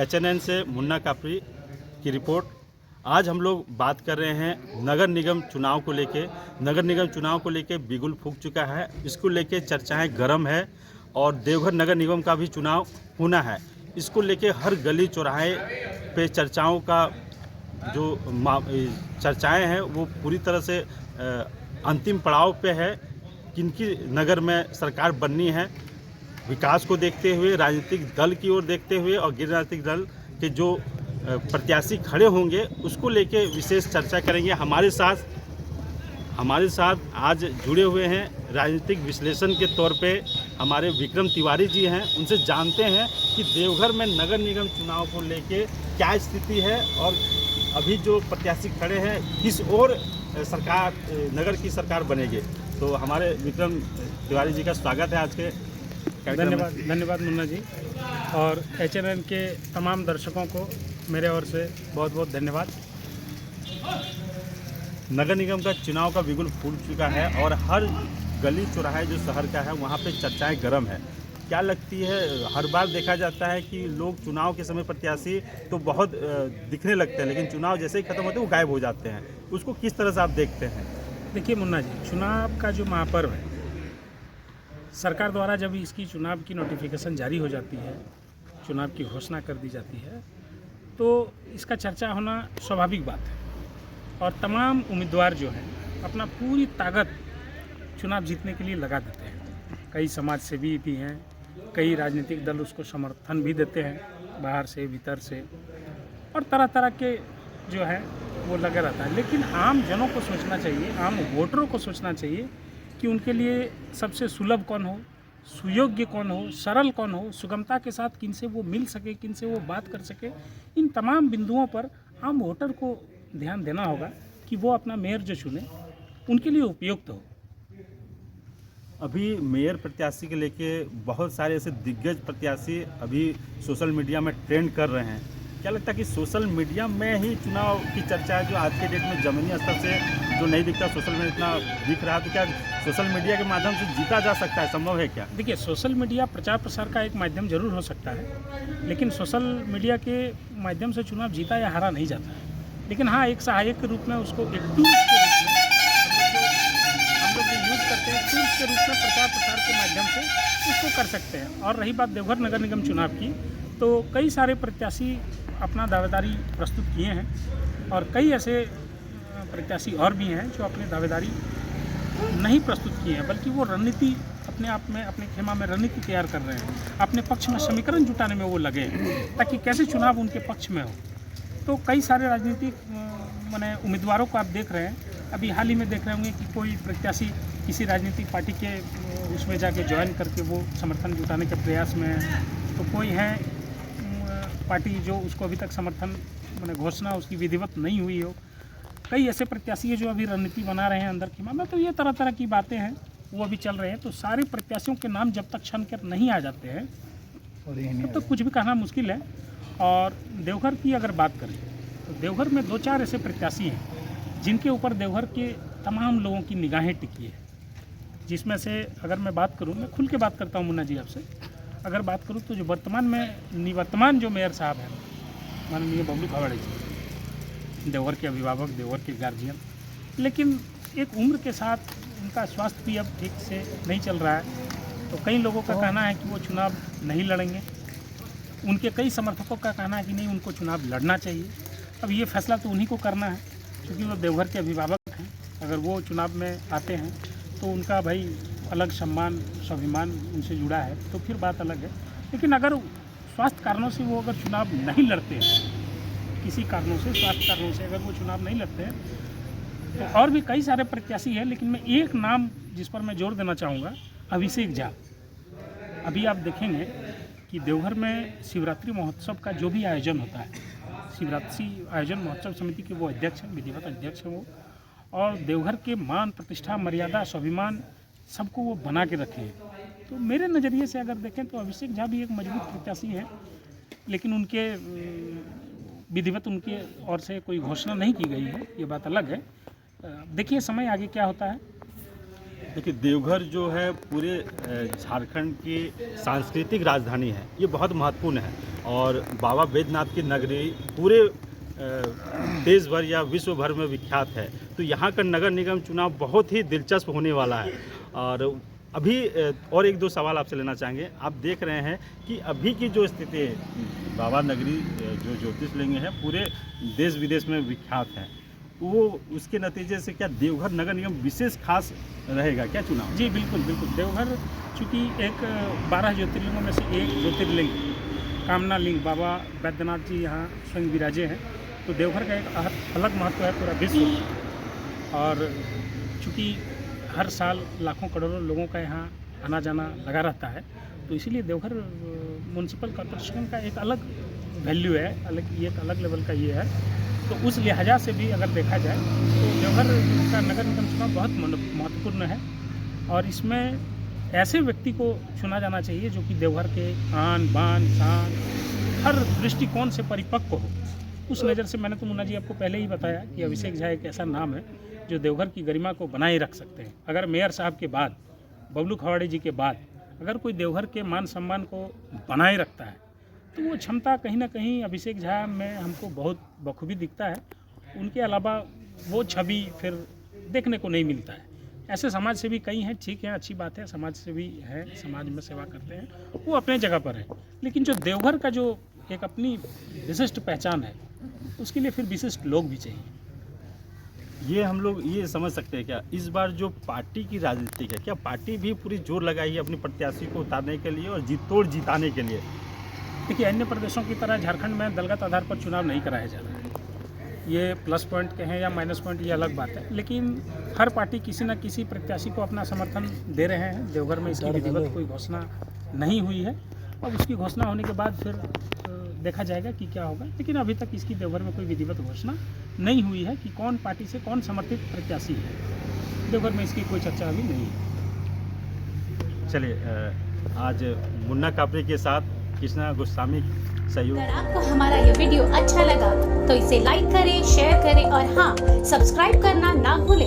HNN से मुन्ना कापरी की report. आज हम लोग बात कर रहे हैं नगर निगम चुनाव को लेके। नगर निगम चुनाव को लेके बिगुल फूंक चुका है, इसको लेके चर्चाएं गर्म है और देवघर नगर निगम का भी चुनाव होना है। इसको लेके हर गली चौराहे पे चर्चाओं का जो चर्चाएं हैं वो पूरी तरह से अंतिम पड़ाव पे है। किनकी नगर में सरकार बननी है, विकास को देखते हुए, राजनीतिक दल की ओर देखते हुए और गैर राजनीतिक दल के जो प्रत्याशी खड़े होंगे उसको लेके विशेष चर्चा करेंगे। हमारे साथ आज जुड़े हुए हैं राजनीतिक विश्लेषण के तौर पे हमारे विक्रम तिवारी जी हैं। उनसे जानते हैं कि देवघर में नगर निगम चुनाव को लेके क्या स्थिति है और अभी जो प्रत्याशी खड़े हैं किस ओर सरकार नगर की सरकार बनेगी। तो हमारे विक्रम तिवारी जी का स्वागत है आज के। धन्यवाद मुन्ना जी, और HNN के तमाम दर्शकों को मेरे ओर से बहुत बहुत धन्यवाद। नगर निगम का चुनाव का बिगुल फूट चुका है और हर गली चौराहे जो शहर का है वहाँ पे चर्चाएं गर्म है। क्या लगती है, हर बार देखा जाता है कि लोग चुनाव के समय प्रत्याशी तो बहुत दिखने लगते हैं, लेकिन चुनाव जैसे ही खत्म होते हैं वो गायब हो जाते हैं। उसको किस तरह से आप देखते हैं? देखिए मुन्ना जी, चुनाव का जो महापर्व है, सरकार द्वारा जब इसकी चुनाव की नोटिफिकेशन जारी हो जाती है, चुनाव की घोषणा कर दी जाती है, तो इसका चर्चा होना स्वाभाविक बात है। और तमाम उम्मीदवार जो हैं अपना पूरी ताकत चुनाव जीतने के लिए लगा देते हैं। कई समाज सेवी भी हैं, कई राजनीतिक दल उसको समर्थन भी देते हैं, बाहर से भीतर से, और तरह तरह के जो है वो लगा रहता है। लेकिन आम जनों को सोचना चाहिए, आम वोटरों को सोचना चाहिए कि उनके लिए सबसे सुलभ कौन हो, सुयोग्य कौन हो, सरल कौन हो, सुगमता के साथ किनसे वो मिल सके, किनसे वो बात कर सके। इन तमाम बिंदुओं पर आम वोटर को ध्यान देना होगा कि वो अपना मेयर जो चुने उनके लिए उपयुक्त हो। अभी मेयर प्रत्याशी के लेके बहुत सारे ऐसे दिग्गज प्रत्याशी अभी सोशल मीडिया में ट्रेंड कर रहे हैं। क्या लगता है कि सोशल मीडिया में ही चुनाव की चर्चा है, जो आज के डेट में ज़मीनी स्तर से जो नहीं दिखता, सोशल मीडिया इतना दिख रहा है, तो क्या सोशल मीडिया के माध्यम से जीता जा सकता है? संभव है क्या? देखिए, सोशल मीडिया प्रचार प्रसार का एक माध्यम जरूर हो सकता है, लेकिन सोशल मीडिया के माध्यम से चुनाव जीता या हारा नहीं जाता है। लेकिन हाँ, एक सहायक के रूप में उसको एक टूल्स के रूप में हम लोग जो यूज़ करते हैं, टूल्स के रूप में प्रचार प्रसार के माध्यम से उसको कर सकते हैं। और रही बात देवघर नगर निगम चुनाव की, तो कई सारे प्रत्याशी अपना दावेदारी प्रस्तुत किए हैं और कई ऐसे प्रत्याशी और भी हैं जो अपनी दावेदारी नहीं प्रस्तुत किए हैं, बल्कि वो रणनीति अपने आप में, अपने खेमा में रणनीति तैयार कर रहे हैं, अपने पक्ष में समीकरण जुटाने में वो लगे हैं ताकि कैसे चुनाव उनके पक्ष में हो। तो कई सारे राजनीतिक माने उम्मीदवारों को आप देख रहे हैं। अभी हाल ही में देख रहे होंगे कि कोई प्रत्याशी किसी राजनीतिक पार्टी के उसमें जाके ज्वाइन करके वो समर्थन जुटाने के प्रयास में है, तो कोई है पार्टी जो उसको अभी तक समर्थन माने घोषणा उसकी विधिवत नहीं हुई हो। कई ऐसे प्रत्याशी हैं जो अभी रणनीति बना रहे हैं अंदर खेमा में। तो ये तरह तरह की बातें हैं, वो अभी चल रहे हैं। तो सारे प्रत्याशियों के नाम जब तक छन कर नहीं आ जाते हैं तब तक कुछ भी कहना मुश्किल है। और देवघर की अगर बात करें तो देवघर में 2-4 ऐसे प्रत्याशी हैं जिनके ऊपर देवघर के तमाम लोगों की निगाहें टिकी है। जिसमें से अगर मैं बात करूं, मैं खुल के बात करता हूं मुन्ना जी आपसे, अगर बात करूं तो जो निवर्तमान जो मेयर साहब हैं माननीय बबलू खवाड़े जी, देवघर के अभिभावक, देवघर के गार्जियन, लेकिन एक उम्र के साथ उनका स्वास्थ्य भी अब ठीक से नहीं चल रहा है। तो कई लोगों का कहना है कि वो चुनाव नहीं लड़ेंगे। उनके कई समर्थकों का कहना है कि नहीं, उनको चुनाव लड़ना चाहिए। अब ये फैसला तो उन्हीं को करना है, क्योंकि वो देवघर के अभिभावक हैं। अगर वो चुनाव में आते हैं तो उनका भाई अलग सम्मान, स्वाभिमान उनसे जुड़ा है, तो फिर बात अलग है। लेकिन अगर स्वास्थ्य कारणों से वो अगर चुनाव नहीं लड़ते हैं, किसी कारणों से, स्वास्थ्य कारणों से अगर वो चुनाव नहीं लड़ते हैं, तो और भी कई सारे प्रत्याशी हैं। लेकिन मैं एक नाम जिस पर मैं जोर देना चाहूँगा, अभिषेक झा। अभी आप देखेंगे कि देवघर में शिवरात्रि महोत्सव का जो भी आयोजन होता है, शिवरात्रि आयोजन महोत्सव समिति के वो अध्यक्ष हैं, विधिवत अध्यक्ष हैं वो। और देवघर के मान, प्रतिष्ठा, मर्यादा, स्वाभिमान सबको वो बना के रखे हैं। तो मेरे नज़रिए से अगर देखें तो अभिषेक झा भी एक मजबूत प्रत्याशी हैं, लेकिन उनके विधिवत उनके ओर से कोई घोषणा नहीं की गई है, ये बात अलग है। देखिए समय आगे क्या होता है। देखिए, देवघर जो है पूरे झारखंड की सांस्कृतिक राजधानी है। ये बहुत महत्वपूर्ण है और बाबा बैद्यनाथ की नगरी पूरे देश भर या विश्व भर में विख्यात है। तो यहाँ का नगर निगम चुनाव बहुत ही दिलचस्प होने वाला है। और अभी और एक दो सवाल आपसे लेना चाहेंगे। आप देख रहे हैं कि अभी की जो स्थिति है, बाबा नगरी जो ज्योतिर्लिंग है पूरे देश विदेश में विख्यात है, वो उसके नतीजे से क्या देवघर नगर निगम विशेष खास रहेगा क्या चुनाव? जी बिल्कुल बिल्कुल। देवघर चूँकि एक 12 ज्योतिर्लिंगों में से एक ज्योतिर्लिंग कामना लिंग बाबा बैद्यनाथ जी यहाँ स्वयं विराजे हैं, तो देवघर का एक अलग महत्व है पूरा विश्व में। और चूँकि हर साल लाखों करोड़ों लोगों का यहाँ आना जाना लगा रहता है, तो इसीलिए देवघर म्यूनसिपल कॉर्पोरेशन का एक अलग वैल्यू है, ये एक अलग लेवल का ये है। तो उस लिहाजा से भी अगर देखा जाए तो देवघर का नगर निगम चुनाव बहुत महत्वपूर्ण है और इसमें ऐसे व्यक्ति को चुना जाना चाहिए जो कि देवघर के आन बान शान हर दृष्टिकोण से परिपक्व हो। उस नज़र से मैंने तो मुन्ना जी आपको पहले ही बताया कि अभिषेक झा एक ऐसा नाम है जो देवघर की गरिमा को बनाए रख सकते हैं। अगर मेयर साहब के बाद, बबलू खवाड़े जी के बाद अगर कोई देवघर के मान सम्मान को बनाए रखता है तो वो क्षमता कहीं ना कहीं अभिषेक झा में हमको बहुत बखूबी दिखता है। उनके अलावा वो छवि फिर देखने को नहीं मिलता है। ऐसे समाज सेवी कई हैं, ठीक है, अच्छी बात है, समाज सेवी है, समाज में सेवा करते हैं, वो अपने जगह पर है। लेकिन जो देवघर का जो एक अपनी विशिष्ट पहचान है, उसके लिए फिर विशिष्ट लोग भी चाहिए। ये हम लोग ये समझ सकते हैं क्या इस बार जो पार्टी की राजनीति है, क्या पार्टी भी पूरी जोर लगाई है अपनी प्रत्याशी को उतारने के लिए और तोड़ जिताने के लिए? देखिए, अन्य प्रदेशों की तरह झारखंड में दलगत आधार पर चुनाव नहीं कराया जा रहा है। ये प्लस पॉइंट कहें या माइनस पॉइंट, ये अलग बात है, लेकिन हर पार्टी किसी न किसी प्रत्याशी को अपना समर्थन दे रहे हैं। देवघर में इसकी विधिवत कोई घोषणा नहीं हुई है और उसकी घोषणा होने के बाद फिर देखा जाएगा कि क्या होगा। लेकिन अभी तक इसकी देवघर में कोई विधिवत घोषणा नहीं हुई है कि कौन पार्टी से कौन समर्थित प्रत्याशी है। देवघर में इसकी कोई चर्चा अभी नहीं है। चलिए, आज मुन्ना कापरे के साथ कृष्णा गोस्वामी सहयोग। अगर आपको हमारा ये वीडियो अच्छा लगा तो इसे लाइक करें, शेयर करें और हाँ, सब्सक्राइब करना ना भूलें।